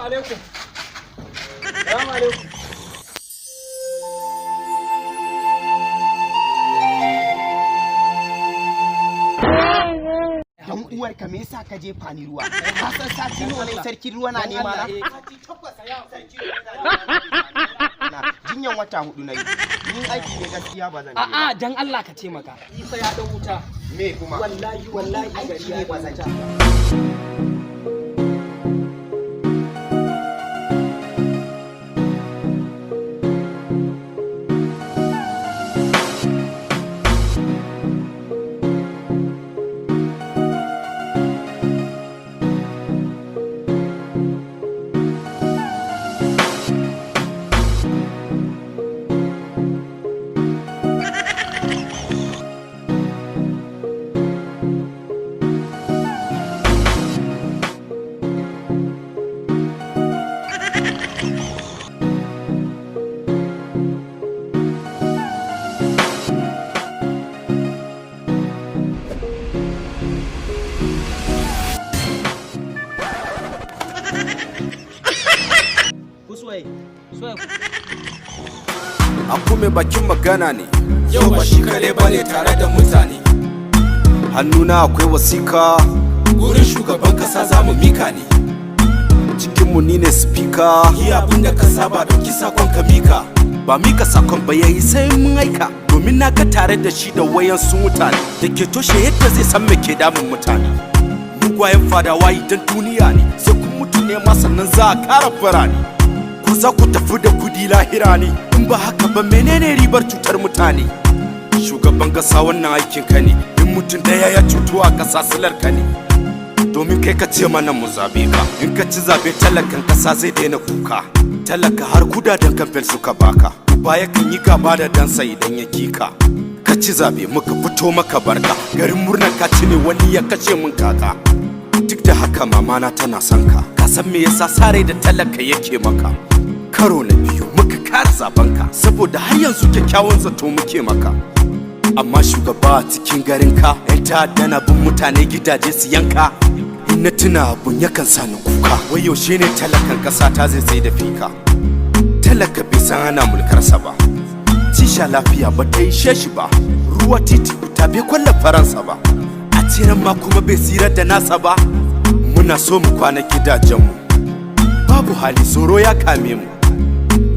alaikum. Salamu alaikum. Dan uwarka me yasa ka jefa ni ruwa? Ka san sati nawa ne sarki ruwa na nema na? Sati 8 ya sarki ruwa. Jinyan wata 4 nayi. Ni aiki ne gaskiya ba zan yi. A'a dan Allah ka taimaka. Isa ya dau wuta. Me kuma? Wallahi aiki ne ba zan yi. Akume bakin magana ne, yau ba shi kare bane tare da mutane. Hannuna akwai wasika, gurin shugaban kasa za mu mika ne. Cikinmu ni ne speaker, yi abin da ka saba dauki sakon ka mika. Ba mika sakon ba yayi sai mun aika, domin na ga tare da shi da wayan su mutane da ke toshe yadda zai san me ke damun mutane. Mugwayen fadawa idan duniya ne, sai kun mutu ne ma sannan za a kara birane. Ko za ku tafi da kudi lahira ne, in ba haka ba menene ribar cutar mutane? Shugaban kasa wannan aikin ka ne, in mutum daya ya cutu a kasa silar ka ne. Domin kai ka ce mana mu zabe ka, in ka ci zabe talakan kasa zai daina kuka. Talaka har kudaden kamfen suka baka, baya kan yi gaba da dansa idan ya kika. Ka ci zabe muka fito maka barka, garin murnar ka ci ne wani ya kace mun kaka. Duk da haka mamana tana son ka, ka san me yasa sare da talaka yake maka. Karo na biyu muka kare zabanka, saboda har yanzu kyakkyawan zato muke maka. Amma shugaba a cikin garin ka, yan ta'adda na bin mutane gidaje su yanka. In na tuna abun yakan sani kuka, wai yaushe ne talakan kasa ta zai tsaye da fika. Talaka bai san ana mulkarsa ba, tisha lafiya ba ta ishe shi ba, ruwa titi wuta bai kwalla faransa ba, a tiran ma kuma bai tsira da nasa ba. Muna so mu kwana gidajenmu, babu hali tsoro ya kame mu,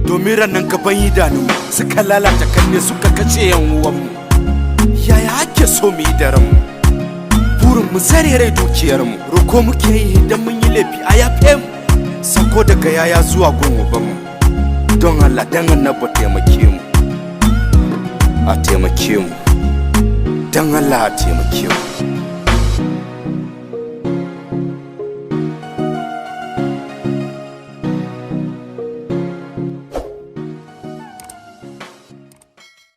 domin ranan gaban idanu suka lalata kanne suka kace yan uwanmu. Yaya ake so mu yi da ranmu? Burin mu tsare rai dukiyarmu, roko muke yi idan mun yi laifi a yafe mu, sako daga yaya zuwa gun ubanmu. Don Allah dan annabi taimake mu, a taimake mu, don Allah a taimake mu.